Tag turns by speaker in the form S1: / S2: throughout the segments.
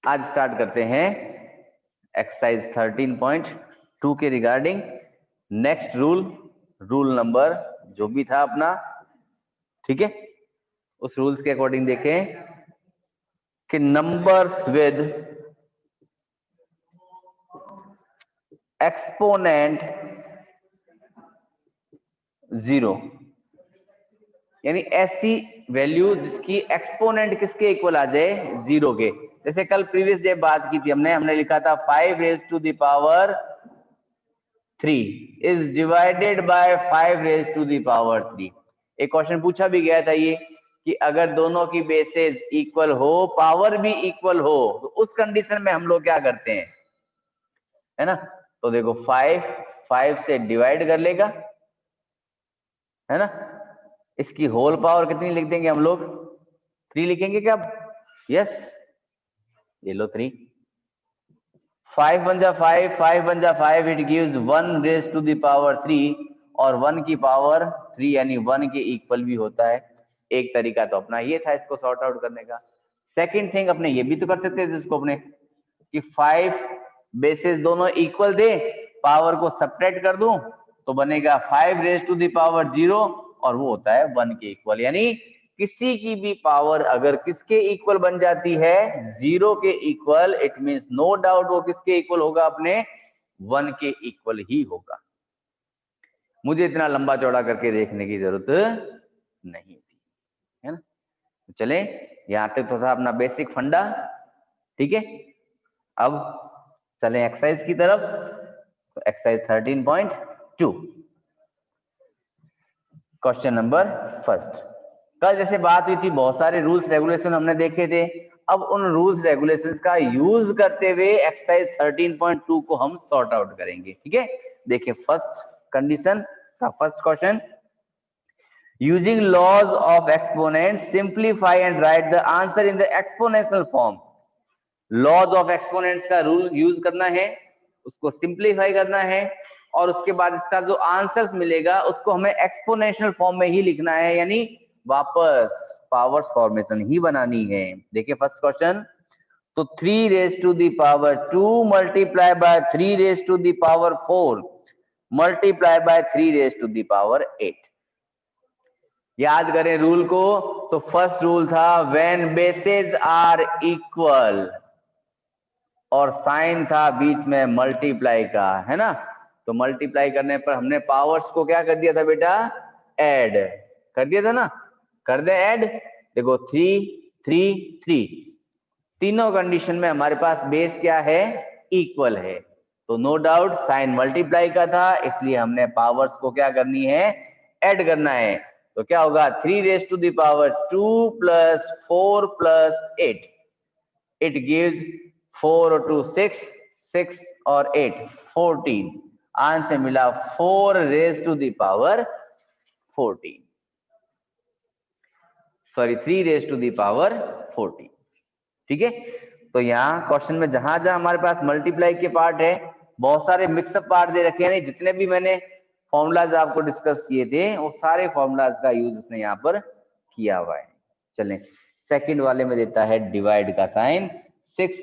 S1: आज स्टार्ट करते हैं एक्सरसाइज 13.2 के रिगार्डिंग। नेक्स्ट रूल नंबर जो भी था अपना, ठीक है, उस रूल्स के अकॉर्डिंग देखें कि नंबर्स विद एक्सपोनेंट 0, यानी ऐसी वैल्यू जिसकी एक्सपोनेंट किसके इक्वल आ जाए, 0 के। जैसे कल प्रीवियस डे बात की थी हमने लिखा था 5 raise to the power 3 is divided by 5 raise to the power 3। एक क्वेश्चन पूछा भी गया था ये कि अगर दोनों की बेसेस इक्वल हो, पावर भी इक्वल हो, तो उस कंडीशन में हम लोग क्या करते हैं, है ना। तो देखो 5 से डिवाइड कर लेगा, है ना। इसकी होल पावर कितनी लिख देंगे हम लोग, 3 लिखेंगे क्या? यस, ये लो 3। 5 बन जा 5, 5 बन जा 5, it gives 1 raise to the power 3, और 1 की पावर 3 यानी 1 के इक्वल भी होता है। एक तरीका तो अपना ये था इसको सॉर्ट आउट करने का। सेकंड थिंग अपने ये भी तो कर सकते थे इसको अपने कि 5 बेसिस दोनों इक्वल दे, पावर को सब्ट्रैक्ट कर दूं तो बनेगा 5 रेज टू द पावर 0, और वो होता है 1 के इक्वल। यानी किसी की भी पावर अगर किसके इक्वल बन जाती है, 0 के equal, it means no doubt वो किसके इक्वल होगा, अपने 1 के इक्वल ही होगा। मुझे इतना लंबा चौड़ा करके देखने की जरूरत नहीं थी, है ना। चले, यहां तक तो था अपना बेसिक फंडा, ठीक है। अब चलें एक्सरसाइज की तरफ। तो एक्सरसाइज 13.2, क्वेश्चन नंबर फर्स्ट। कल जैसे बात हुई थी, बहुत सारे रूल्स रेगुलेशन हमने देखे थे। अब उन रूल्स रेगुलेशंस का यूज करते हुए एक्सरसाइज 13.2 को हम सॉर्ट आउट करेंगे, ठीक है। देखिए फर्स्ट कंडीशन का first question, using laws of exponent simplify and write the answer in the exponential form. Laws of exponents का रूल यूज करना है, उसको सिंप्लीफाई करना है, और उसके बाद इसका जो आंसर्स मिलेगा उसको हमें एक्सपोनेंशियल फॉर्म में ही लिखना है, यानी वापस पावर फॉर्मेशन ही बनानी है। देखिए फर्स्ट क्वेश्चन, तो 3 raise to the power 2 multiply by 3 raise to the power 4 multiply by 3 raise to the power 8। याद करें रूल को, तो फर्स्ट रूल था व्हेन बेसेस आर इक्वल, और साइन था बीच में मल्टीप्लाई का, है ना। तो मल्टीप्लाई करने पर हमने पावर्स को क्या कर दिया था बेटा, ऐड कर दिया था ना। कर दे ऐड, देखो 3 3 3, तीनों कंडीशन में हमारे पास बेस क्या है, इक्वल है। तो नो डाउट साइन मल्टीप्लाई का था, इसलिए हमने पावर्स को क्या करनी है, ऐड करना है। तो क्या होगा, 3 raise to the power 2 plus 4 plus 8, it gives 4 और 2 6, 6 और 8 14। आंसर मिला 4 raise to the power 14, sorry 3 raise to the power 14, ठीक है। तो यहाँ क्वेश्चन में जहां जहां हमारे पास मल्टीप्लाई के पार्ट है, बहुत सारे मिक्सअप पार्ट दे रखे हैं, नहीं जितने भी मैंने फॉर्मूलाज आपको डिस्कस किए थे वो सारे फॉर्मूलाज का यूज उसने यहाँ पर किया हुआ है। चलें सेकंड वाले में देता है डिवाइड का sign, 6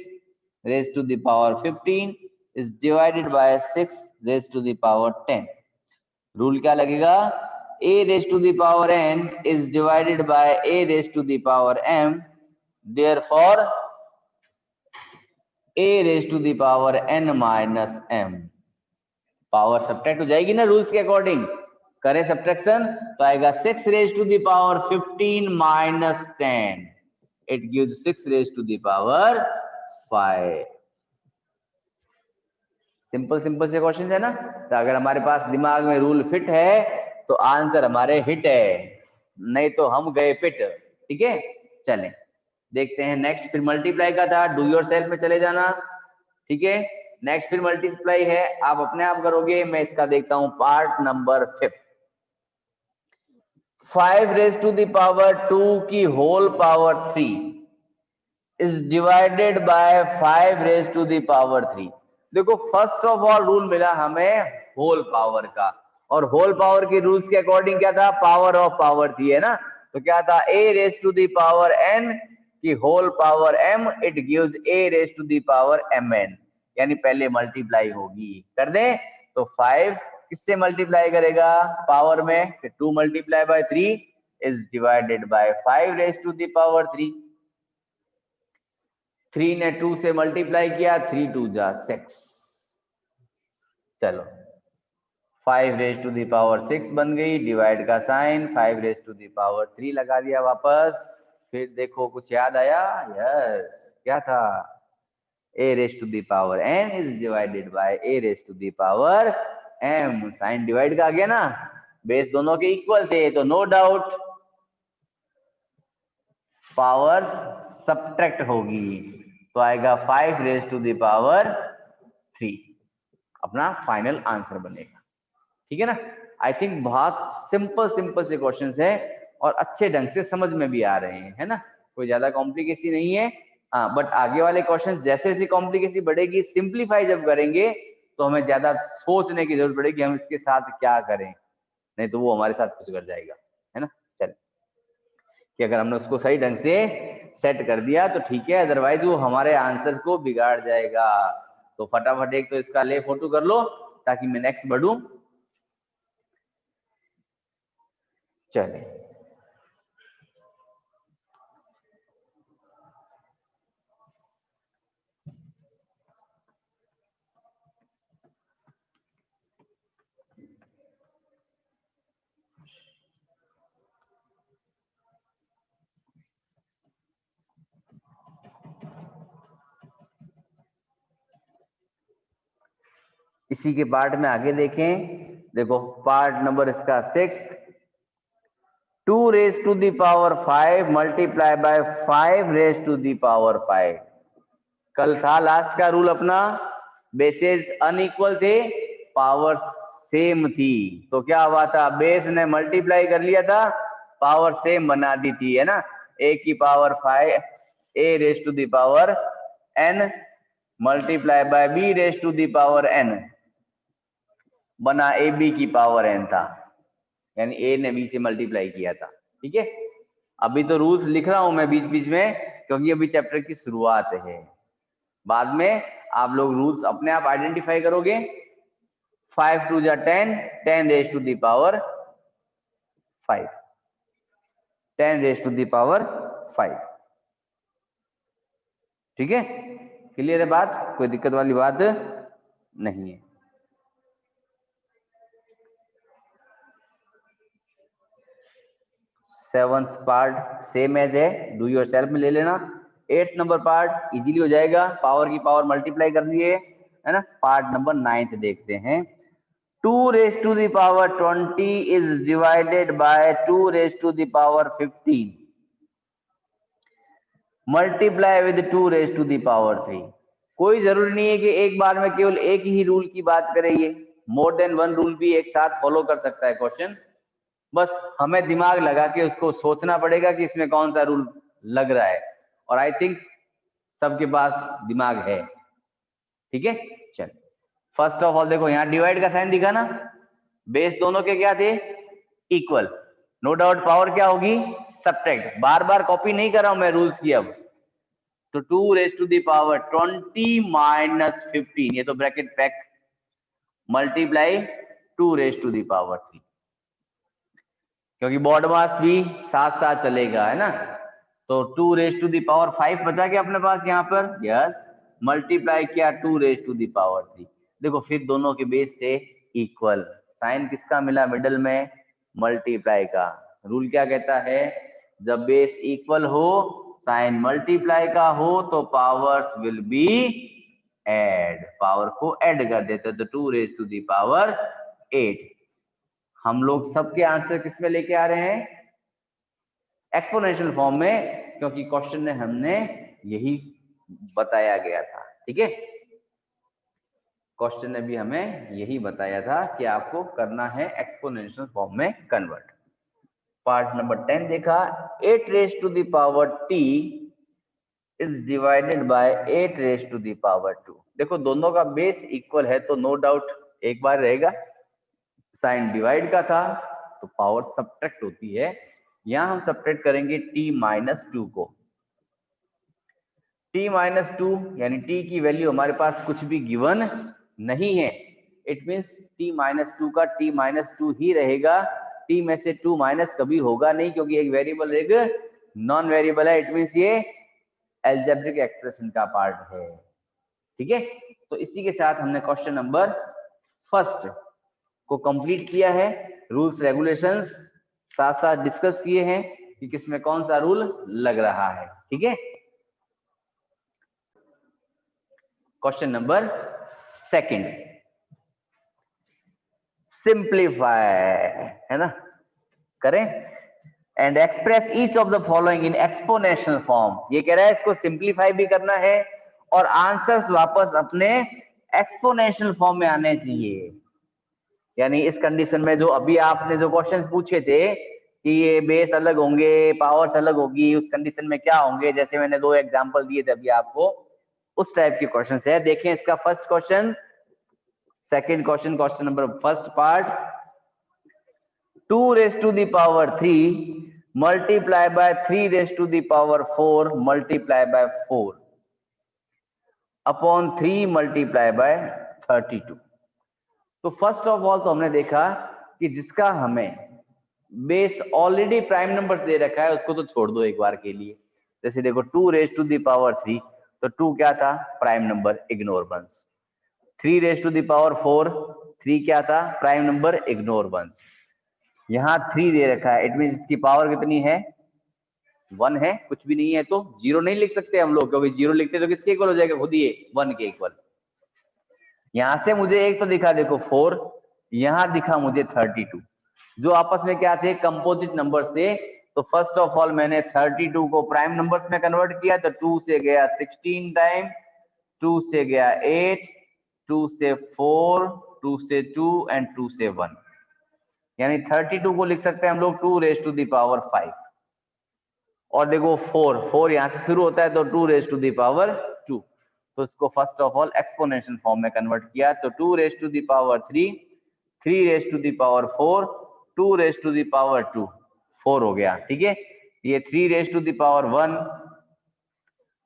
S1: raise to the power 15 is divided by 6 raise to the power 10। Rule क्या लगेगा, a raise to the power n is divided by a raise to the power m, therefore a raise to the power n minus m। Power subtract हो जाएगी ना rules के according, करें subtraction तो आएगा 6 raise to the power 15 minus 10, it gives 6 raise to the power 5। Simple simple से question है ना। तो अगर हमारे पास दिमाग में रूल फिट है तो आंसर हमारे हिट है, नहीं तो हम गए पिट, ठीक है। चलें देखते हैं नेक्स्ट, फिर मल्टीप्लाई का था, डू योर सेल्फ में चले जाना, ठीक है। नेक्स्ट फिर मल्टीप्लाई है, आप अपने आप करोगे। मैं इसका देखता हूं part number 5, 5 raise to the power 2 की whole power 3 is divided by 5 raise to the power 3। देखो फर्स्ट ऑफ ऑल रूल मिला हमें होल पावर का, और होल पावर के रूल्स के अकॉर्डिंग क्या था, पावर ऑफ पावर थी, है ना। तो क्या था, a raise to the power n कि whole power m it gives a raise to the power mn, यानी पहले मल्टीप्लाई होगी। कर दें तो 5 किससे मल्टीप्लाई करेगा पावर में, 2 multiply by 3 is divided by 5 raise to the power 3। 3 ने 2 से मल्टीप्लाई किया, 3 2 जा 6। चलो 5 रेज टू द पावर 6 बन गई, डिवाइड का sign, 5 raise to the power 3 लगा दिया वापस। फिर देखो कुछ याद आया, यस क्या था, a raise to the power n is divided by a raise to the power m। Sign divide का आ गया ना, बेस दोनों के इक्वल थे तो नो डाउट पावर सब्ट्रैक्ट होगी, तो आएगा 5 रेज टू द पावर 3 अपना फाइनल आंसर बनेगा। ठीक है ना। आई थिंक बहुत सिंपल से क्वेश्चंस है और अच्छे ढंग से समझ में भी आ रहे हैं, है ना, कोई ज्यादा कॉम्प्लिकेसी नहीं है। हाँ, बट आगे वाले क्वेश्चंस जैसे जैसे कॉम्प्लिकेसी बढ़ेगी, सिंप्लीफाई जब करेंगे तो हमें ज्यादा सोचने की जरूरत पड़ेगी हम इसके साथ क्या करें, नहीं तो वो हमारे साथ कुछ कर जाएगा, है ना। चल कि अगर हमने उसको सही ढंग से सेट कर दिया तो ठीक है, अदरवाइज वो हमारे आंसर को बिगाड़ जाएगा। तो फटाफट एक तो इसका ले फोटो कर लो ताकि मैं नेक्स्ट बढ़ूं। चले इसी के पार्ट में आगे देखें। देखो पार्ट नंबर इसका 6, 2 raise to the power 5 multiply by 5 raise to the power 5। कल था लास्ट का रूल अपना, बेसेस अनइक्वल थे, पावर सेम थी, तो क्या हुआ था, बेस ने मल्टीप्लाई कर लिया था, पावर सेम बना दी थी, है ना। a की power 5 a raise to the power n multiply by b raise to the power n बना ab की पावर n था, यानी a ने b से मल्टीप्लाई किया था। ठीक है, अभी तो रूल्स लिख रहा हूं मैं बीच बीच में क्योंकि अभी चैप्टर की शुरुआत है, बाद में आप लोग रूल्स अपने आप आइडेंटिफाई करोगे। 5 2 जा 10, 10 raise to the power 5, 10 raise to the power 5। ठीक है, क्लियर है बात, कोई दिक्कत वाली बात नहीं है। सेवंथ पार्ट सेम एज है, डू योर सेल्फ में ले लेना। 8th नंबर पार्ट इजीली हो जाएगा, पावर की पावर मल्टीप्लाई कर दिए, है ना। पार्ट नंबर 9th देखते हैं। 2 raise to the power 20 is divided by 2 raise to the power 15 multiply with 2 raise to the power 3। कोई जरूरी नहीं है कि एक बार में केवल एक ही रूल की बात करें, ये मोर देन वन रूल भी एक साथ फॉलो कर सकता है क्वेश्चन, बस हमें दिमाग लगा के उसको सोचना पड़ेगा कि इसमें कौन सा रूल लग रहा है, और आई थिंक सबके पास दिमाग है। ठीक है, चल फर्स्ट ऑफ ऑल देखो यहाँ डिवाइड का साइन दिखा ना, बेस दोनों के क्या थे, इक्वल, नो डाउट पावर क्या होगी, सब्ट्रैक्ट। बार बार कॉपी नहीं कर रहा हूं मैं रूल्स की अब, तो 2 raise to the power 20 minus 15, ये तो bracket pack, multiply 2 raise to the power 3, क्योंकि बॉड मास भी साथ साथ चलेगा, है ना। तो 2 रेज टू द पावर 5 बचा के अपने पास यहाँ पर, यस, मल्टीप्लाई किया 2 रेज टू द पावर 3। देखो फिर दोनों के बेस थे इक्वल, साइन किसका मिला मिडल में, मल्टीप्लाई का। रूल क्या कहता है, जब बेस इक्वल हो, साइन मल्टीप्लाई का हो, तो powers will be add, power को ऐड कर देते, तो 2 रेज टू द पावर 8। हम लोग सबके आंसर किस में लेके आ रहे हैं, एक्सपोनेंशियल फॉर्म में, क्योंकि क्वेश्चन में हमने यही बताया गया था। ठीक है, क्वेश्चन ने भी हमें यही बताया था कि आपको करना है एक्सपोनेंशियल फॉर्म में कन्वर्ट। पार्ट नंबर 10 देखा, 8 raise to the power t is divided by 8 raise to the power 2। देखो दोनों का बेस इक्वल है तो नो डाउट एक बार रहेगा, साइन डिवाइड का था तो पावर सब्ट्रैक्ट होती है, यहां हम सब्ट्रैक्ट करेंगे t माइनस 2 को, t-2 यानी t की वैल्यू हमारे पास कुछ भी गिवन नहीं है। इट मींस t-2 का t-2 ही रहेगा, t में से 2 माइनस कभी होगा नहीं, क्योंकि एक वेरिएबल एक नॉन वेरिएबल है। इट मींस ये अलजेब्रिक एक्सप्रेशन का पार्ट है। ठीक है, तो इसी के साथ हमने क्वेश्चन नंबर फर्स्ट को कंप्लीट किया है। रूल्स रेगुलेशंस साथ साथ डिस्कस किए हैं कि किसमें कौन सा रूल लग रहा है। ठीक है, क्वेश्चन नंबर सेकंड, सिंप्लीफाई, है ना, करें। And express each of the following in exponential form. ये कह रहा है इसको सिंप्लीफाई भी करना है और आंसर्स वापस अपने एक्सपोनेंशियल फॉर्म में आने चाहिए। यानी इस कंडीशन में जो अभी आपने जो क्वेश्चंस पूछे थे कि ये बेस अलग होंगे, पावर्स अलग होगी, उस कंडीशन में क्या होंगे, जैसे मैंने 2 एग्जांपल दिए थे अभी आपको, उस टाइप के क्वेश्चंस है। देखें इसका first question, second question, question number first part, 2 raised to the power 3 multiply by 3 raised to the power 4 multiply by 4 upon 3 multiply by 32। तो फर्स्ट ऑफ ऑल तो हमने देखा कि जिसका हमें बेस ऑलरेडी प्राइम नंबर दे रखा है उसको तो छोड़ दो एक बार के लिए। जैसे देखो 2 रेज टू द पावर 3, तो 2 क्या था, prime number, ignore once. 3 raise to the power 4, 3 क्या था, प्राइम नंबर, इग्नोर वंस। यहाँ 3 दे रखा है, इट मीन इसकी पावर कितनी है, 1 है। कुछ भी नहीं है तो 0 नहीं लिख सकते हम लोग, क्योंकि 0 लिखते तो किसके इक्वल हो जाएगा, खुद ही 1 के इक्वल। यहां से मुझे एक तो दिखा देखो 4, यहां दिखा मुझे 32, जो आपस में क्या थे, कंपोजिट नंबर थे। तो फर्स्ट ऑफ ऑल मैंने 32 को प्राइम नंबर्स में कन्वर्ट किया, तो 2 से गया 16 टाइम, 2 से गया 8, 2 से 4, 2 से 2 एंड 2 से 1, यानी 32 को लिख सकते हैं हम लोग 2 रेज टू द पावर 5। और देखो 4 यहां से शुरू होता है, तो 2 रेज टू द पावर 2, तो इसको first of all exponential form में कन्वर्ट किया, तो 2 raise to the power 3, 3 raise to the power 4, 2 raise to the power 2, 4 हो गया। ठीक है, ये 3 रेज टू द पावर 1,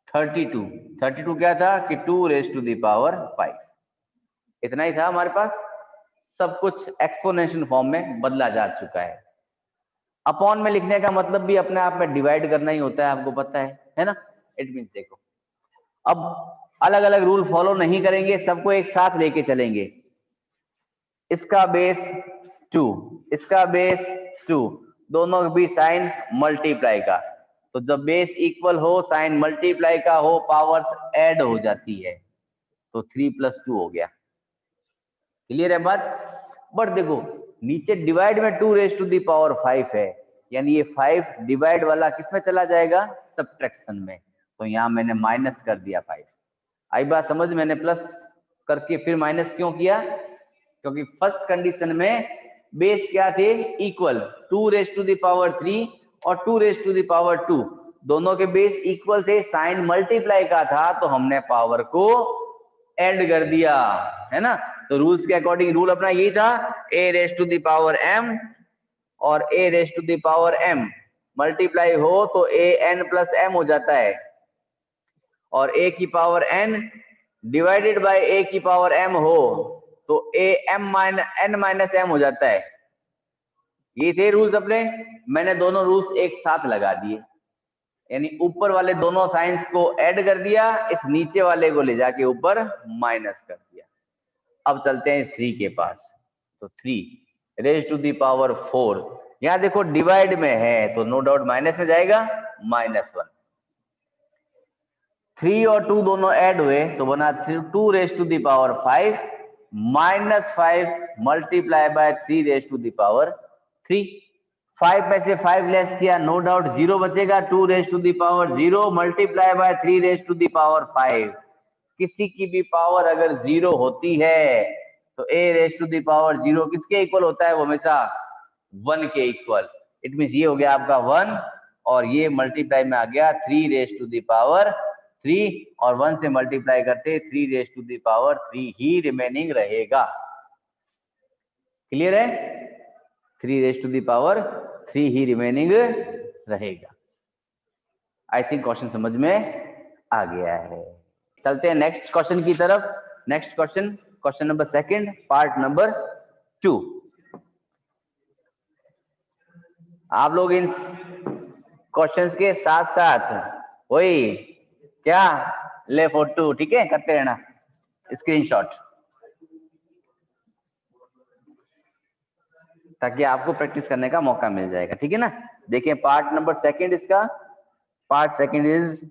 S1: 32 क्या था कि 2 रेज टू द पावर 5, इतना ही था हमारे पास। सब कुछ एक्सपोनेंशियल फॉर्म में बदला जा चुका है। अपॉन में लिखने का मतलब भी अपने आप में डिवाइड करना ही होता है, आपको पता है ना। इट मींस देखो, अब अलग अलग रूल फॉलो नहीं करेंगे, सबको एक साथ लेके चलेंगे। इसका बेस 2, इसका बेस 2, दोनों के बीच साइन मल्टीप्लाई का, तो जब बेस इक्वल हो, साइन मल्टीप्लाई का हो, पावर्स ऐड हो जाती है, तो 3 + 2 हो गया। क्लियर है बात। बट देखो नीचे डिवाइड में 2 रेज टू द पावर 5 है, यानी ये 5 डिवाइड वाला किसमें चला जाएगा, सब्ट्रैक्शन में, तो यहां मैंने माइनस कर दिया 5। आई बात समझ, मैंने प्लस करके फिर माइनस क्यों किया, क्योंकि फर्स्ट कंडीशन में बेस क्या थे, equal, 2 raise to the power 3 और 2 रेज टू द पावर 2, दोनों के बेस इक्वल थे, साइन मल्टीप्लाई का था, तो हमने पावर को ऐड कर दिया, है ना। तो रूल्स के अकॉर्डिंग रूल अपना यही था, a raise to the power m और a raise to the power m multiply हो तो an प्लस m हो जाता है, और a की power n divided by a की पावर m हो तो n माइनस m हो जाता है। ये थे रूल्स अपने, मैंने दोनों रूल्स एक साथ लगा दिए, यानी ऊपर वाले दोनों साइंस को ऐड कर दिया, इस नीचे वाले को ले जाके ऊपर माइनस कर दिया। अब चलते हैं इस 3 के पास, तो 3 रेज टू दी पावर 4, यहां देखो डिवाइड में है तो नो डाउट माइनस में जाएगा, -1। 3 और 2 दोनों ऐड हुए तो बना 2 raise to the power 5 -5 multiply by 3 raise to the power 3। 5 में से 5 लेस किया, नो डाउट 0 बचेगा, 2 raise to the power 0 multiply by 3 raise to the power 5। किसी की भी पावर अगर 0 होती है तो a raise to the power 0 किसके इक्वल होता है, वो हमेशा 1 के इक्वल। इट मींस ये हो गया आपका 1 और ये मल्टीप्लाई में आ गया 3 रेज टू दी पावर 3, और 1 से मल्टीप्लाई करते 3 रेज टू दी पावर 3 ही रिमेनिंग रहेगा। क्लियर है, 3 रेज टू दी पावर 3 ही रिमेनिंग रहेगा। आई थिंक क्वेश्चन समझ में आ गया है। चलते हैं नेक्स्ट क्वेश्चन की तरफ। Next question, question number second, part number 2। आप लोग इन क्वेश्चंस के साथ साथ वही क्या ले फोटो, ठीक है, करते रहना स्क्रीनशॉट, ताकि आपको प्रैक्टिस करने का मौका मिल जाएगा, ठीक है ना। देखिए पार्ट नंबर सेकंड इसका, part second is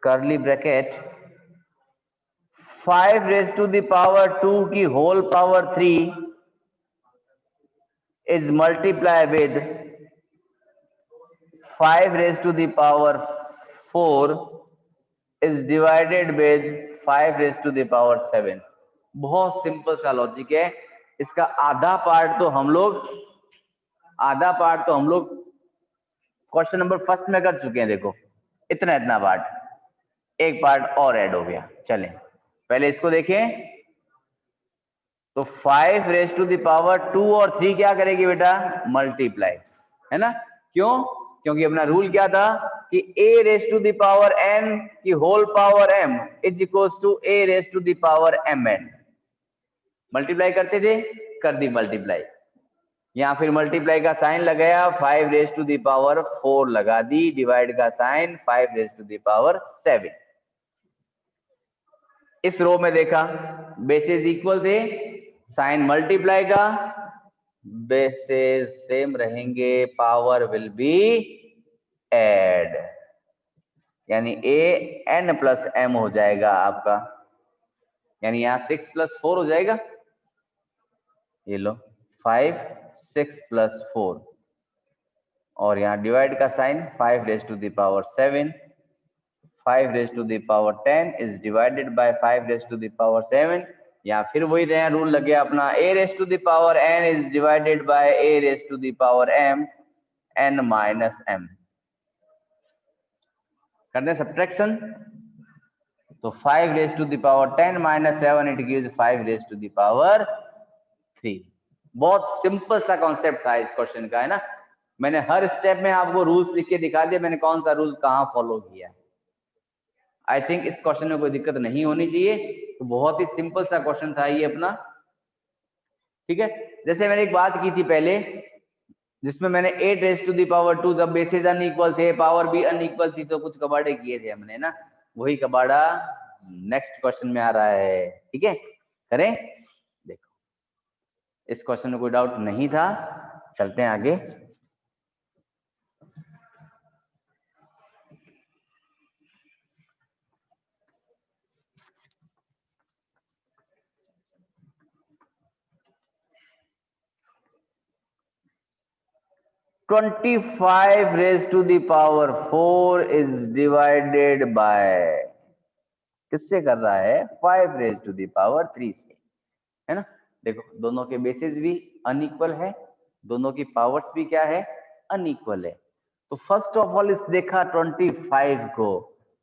S1: curly bracket 5 raise to the power 2 की whole power 3 is multiply with 5 raised to the power 4 is divided with 5 raised to the power 7। बहुत सिंपल सा लॉजिक है इसका। आधा पार्ट तो हम लोग क्वेश्चन नंबर फर्स्ट में कर चुके हैं। देखो इतना पार्ट, एक पार्ट और ऐड हो गया। चलें पहले इसको देखें। तो 5 रेज़ टू द पावर 2 और 3 क्या करेगी बेटा, मल्टीप्लाई, है ना। क्यों? क्योंकि अपना रूल क्या था कि a raise to the power n की whole power m is equals to a raise to the power mn। Multiply करते थे, कर दी मल्टीप्लाई, या फिर मल्टीप्लाई का साइन लगाया, 5 रेज़ टू द पावर 4 लगा दी, डिवाइड का sign 5 raise to the power 7। इस रो में देखा बेसिस इक्वल थे, साइन मल्टीप्लाई का, बेसिस सेम रहेंगे, पावर विल बी ऐड, यानी a n प्लस m हो जाएगा आपका, यानी यहाँ 6 प्लस 4 हो जाएगा। ये लो 5 6 प्लस 4, और यहाँ डिवाइड का sign 5 raise to the power 7, 5 raise to the power 10 is divided by 5 raise to the power 7। या फिर वही नया रूल लग गया अपना, a raise to the power n is divided by a raise to the power m n minus m। करते हैं subtraction, तो 5 raise to the power 10 minus 7 it gives 5 raise to the power 3। बहुत simple सा concept था इस question का, है ना। मैंने हर स्टेप में आपको रूल्स लिख के दिखा दिया, मैंने कौन सा रूल कहाँ फॉलो किया। आई थिंक इस क्वेश्चन में कोई दिक्कत नहीं होनी चाहिए। तो बहुत ही सिंपल सा क्वेश्चन था ये अपना, ठीक है। जैसे मैंने एक बात की थी पहले, जिसमें मैंने 8 रेज़ टू द पावर 2 जब बेसिस अनइक्वल थे, पावर भी अनइक्वल थी, तो कुछ कबाड़े किए थे हमने ना, वही कबाड़ा नेक्स्ट क्वेश्चन में आ रहा है, ठीक है। करें, देखो इस क्वेश्चन में कोई डाउट नहीं था। चलते हैं आगे। Twenty 25 raise to the power 4 is divided by, किससे कर रहा है, 5 रेज़ टू द पावर 3 से, है ना। देखो दोनों के बेसिस भी अनइक्वल है, दोनों की पावर्स भी क्या है, अनइक्वल है। तो फर्स्ट ऑफ ऑल इस देखा 25 को,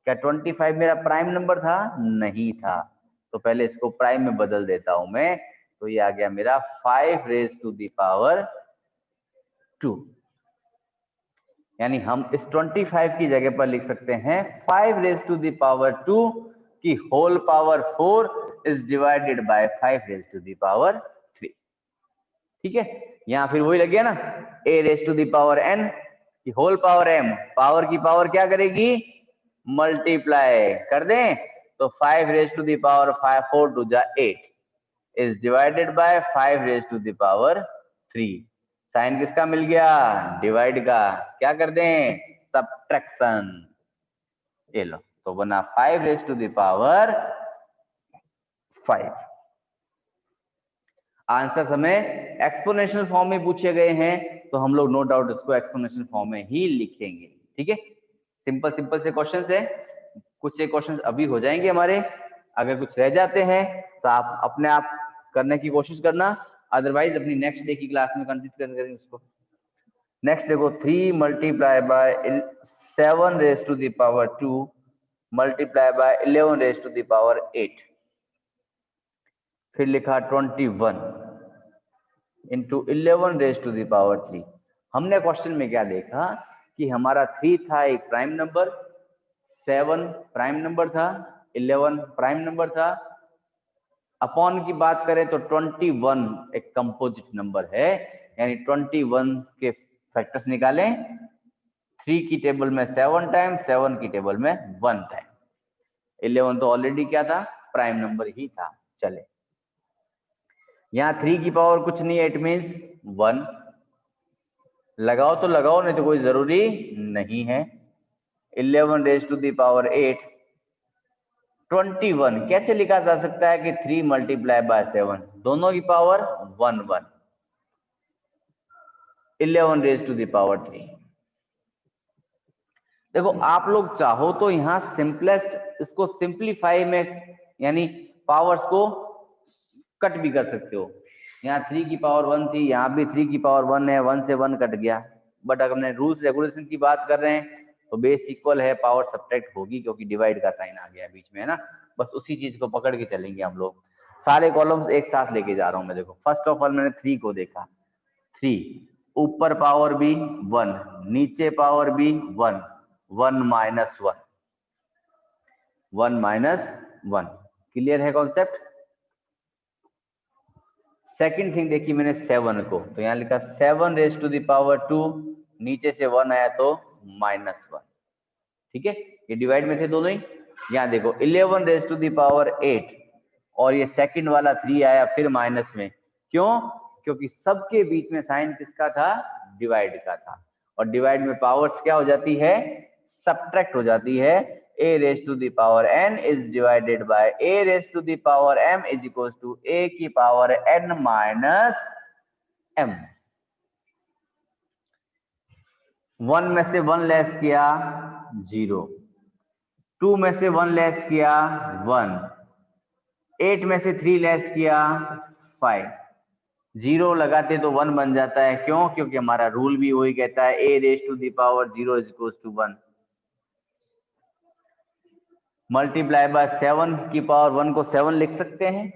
S1: क्या 25 मेरा प्राइम नंबर था, नहीं था, तो पहले इसको प्राइम में बदल देता हूं मैं। तो ये आ गया मेरा 5 रेज़ टू द पावर 2, यानी हम इस 25 की जगह पर लिख सकते हैं 5 रेज़ टू द पावर 2 की whole power 4 is divided by 5 raise to the power 3, ठीक है। यहां फिर वही लग गया ना, a raise to the power n की होल पावर m, पावर की पावर क्या करेगी, मल्टीप्लाई कर दें, तो 5 रेज़ टू द पावर 5 4 टू जा 8 is divided by 5 raise to the power 3। Sign किसका मिल गया, डिवाइड का, क्या कर दें, सब्ट्रैक्शन। ये लो, तो बना 5 raise to the power 5। Answer हमें एक्सपोनेंशियल फॉर्म में पूछे गए हैं, तो हम लोग नो डाउट इसको एक्सपोनेंशियल फॉर्म में ही लिखेंगे, ठीक है। सिंपल से क्वेश्चंस है, कुछ एक क्वेश्चंस अभी हो जाएंगे हमारे, अगर कुछ रह जाते हैं तो आप अपने आप करने की कोशिश करना, अदरवाइज अपनी नेक्स्ट डे की क्लास में कंटिन्यू करेंगे उसको। नेक्स्ट देखो 3 multiply by 7 raise to the power 2 multiply by 11 raise to the power 8, फिर लिखा 21 into 11 raise to the power 3। हमने क्वेश्चन में क्या देखा कि हमारा 3 था एक प्राइम नंबर, 7 प्राइम नंबर था, 11 प्राइम नंबर था। अपॉन की बात करें तो 21 एक कंपोजिट नंबर है, यानी 21 के फैक्टर्स निकालें। 3 की टेबल में 7 टाइम, 7 की टेबल में 1 टाइम। 11 तो ऑलरेडी क्या था, प्राइम नंबर ही था। चले, यहाँ 3 की पावर कुछ नहीं है, इट मीन्स 1। लगाओ तो लगाओ, नहीं तो कोई जरूरी नहीं है। 11 रेज टू दी पावर 8, 21 कैसे लिखा जा सकता है कि 3 मल्टीप्लाई बाय 7, दोनों की power 1 1। 11 raise to the power 3। देखो आप लोग चाहो तो यहाँ सिंपलेस्ट इसको सिंप्लीफाई में, यानी पावर्स को कट भी कर सकते हो। यहाँ 3 की पावर 1 थी, यहाँ भी 3 की पावर 1 है, 1 से 1 कट गया। बट अगर हमने रूल्स रेगुलेशन की बात कर रहे हैं तो बेस इक्वल है, पावर सब्ट्रैक्ट होगी क्योंकि डिवाइड का साइन आ गया बीच में, है ना। बस उसी चीज को पकड़ के चलेंगे हम लोग। सारे कॉलम्स एक साथ लेके जा रहा हूं मैं। देखो फर्स्ट ऑफ ऑल मैंने 3 को देखा, 3 ऊपर पावर भी 1, नीचे पावर भी 1, 1 माइनस 1, 1 माइनस 1। क्लियर है कॉन्सेप्ट। सेकंड थिंग देखी मैंने 7 को, तो यहाँ लिखा 7 रेज टू द पावर 2, नीचे से 1 आया तो -1। ठीक है, ये डिवाइड में थे दोनों ही। यहाँ देखो 11 रेज टू द पावर 8, और ये सेकंड वाला 3 आया फिर माइनस में। क्यों? क्योंकि सबके बीच में साइन किसका था, डिवाइड का था। और डिवाइड में पावर्स क्या हो जाती है, सब्ट्रैक्ट हो जाती है। a raised to the power n is divided by a raised to the power m is equals to a की पावर n माइनस m। 1 में से 1 लेस किया 0, 2 में से 1 लेस किया 1, 8 में से 3 लेस किया 5। 0 लगाते तो 1 बन जाता है। क्यों? क्योंकि हमारा रूल भी वही कहता है a raised to the power 0 is equals to 1। Multiply by 7 की पावर 1 को 7 लिख सकते हैं।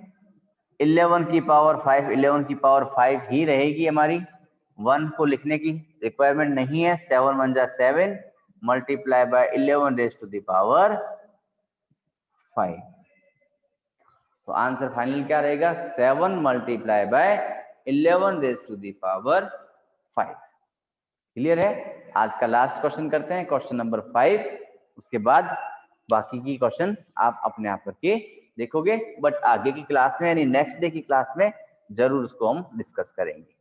S1: 11 की पावर 5, 11 की पावर 5 ही रहेगी हमारी, 1 को लिखने की रिक्वायरमेंट नहीं है। 7 1 जा 7, multiply by 11 raise to the power 5। तो आंसर फाइनल क्या रहेगा, 7 multiply by 11 raise to the power 5। Clear है। आज का लास्ट क्वेश्चन करते हैं, क्वेश्चन नंबर 5। उसके बाद बाकी की क्वेश्चन आप अपने आप करके देखोगे, बट आगे की क्लास में यानी नेक्स्ट डे की क्लास में जरूर उसको हम डिस्कस करेंगे।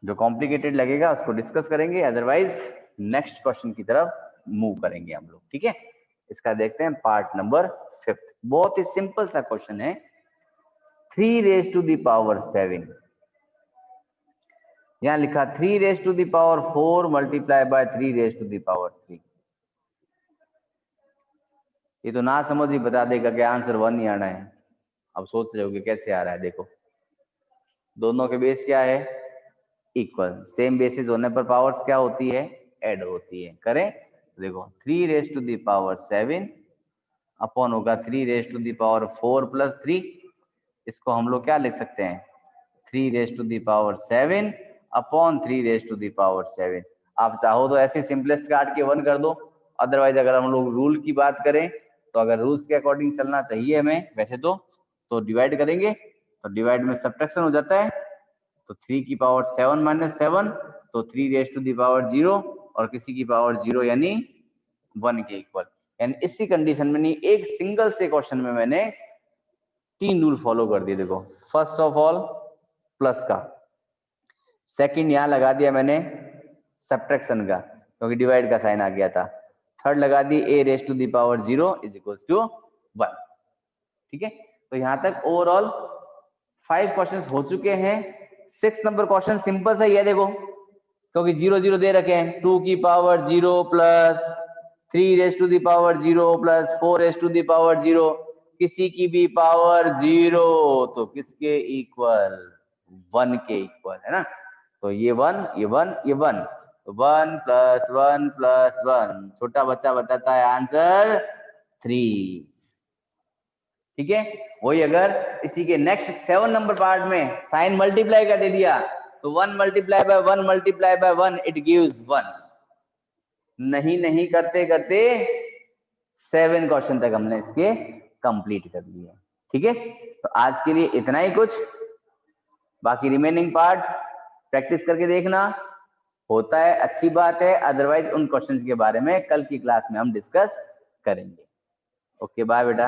S1: जो कॉम्प्लिकेटेड लगेगा उसको डिस्कस करेंगे, अदरवाइज नेक्स्ट क्वेश्चन की तरफ मूव करेंगे हम लोग। ठीक है, इसका देखते हैं पार्ट नंबर 5। बहुत ही सिंपल सा क्वेश्चन है। 3 रेज टू द पावर 7, यहां लिखा 3 raise to the power 4 multiply by 3 raise to the power 3। ये तो ना समझ ही बता देगा कि आंसर 1 ही आना है। अब सोच रहे हो कि कैसे आ रहा है। देखो दोनों के बेस क्या है, इक्वल। सेम बेसिस होने पर पावर्स क्या होती है, ऐड होती है। करें देखो 3 raise to the power 7 upon होगा 3 raise to the power 4 plus 3। इसको हम लोग क्या लिख सकते हैं, 3 raise to the power 7 upon 3 raise to the power 7। आप चाहो तो ऐसे सिंपलेस्ट काट के 1 कर दो। अदरवाइज अगर हम लोग रूल की बात करें तो अगर रूल्स के अकॉर्डिंग चलना चाहिए हमें वैसे तो डिवाइड करेंगे, तो डिवाइड में सब्ट्रैक्शन हो जाता है। तो 3 की पावर 7 माइनस 7, तो 3 रेज टू दी पावर 0, और किसी की पावर 0 यानी 1 के इक्वल। यानी इसी कंडीशन में नहीं, एक सिंगल से क्वेश्चन में मैंने 3 रूल फॉलो कर दिए। देखो फर्स्ट ऑफ ऑल प्लस का, सेकंड यहां लगा दिया मैंने सब्ट्रैक्शन का क्योंकि डिवाइड का साइन आ गया था। थर्ड लगा दी a raise to the power 0 is equal to 1। ठीक है, तो यहां तक ओवरऑल 5 क्वेश्चंस हो चुके हैं। 6 नंबर क्वेश्चन सिंपल सा ही है। देखो क्योंकि 0 0 दे रखे हैं, 2 की power 0 plus 3 raise to the power 0 plus 4 raise to the power 0, किसी की भी पावर 0 तो किसके इक्वल, 1 के इक्वल, है ना। तो ये 1 ये 1 ये 1, तो 1 प्लस 1 प्लस 1, छोटा बच्चा बताता है आंसर 3। ठीक है, वही अगर इसी के नेक्स्ट 7 नंबर पार्ट में साइन मल्टीप्लाई का दे दिया तो 1 multiply by 1 multiply by 1 it gives 1। नहीं नहीं करते करते 7 क्वेश्चन तक हमने इसके कंप्लीट कर लिए। ठीक है, तो आज के लिए इतना ही कुछ, बाकी रिमेनिंग पार्ट प्रैक्टिस करके देखना, होता है अच्छी बात है, अदरवाइज उन क्वेश्चंस के बारे में कल की क्लास में हम डिस्कस करेंगे। ओके बाय बेटा।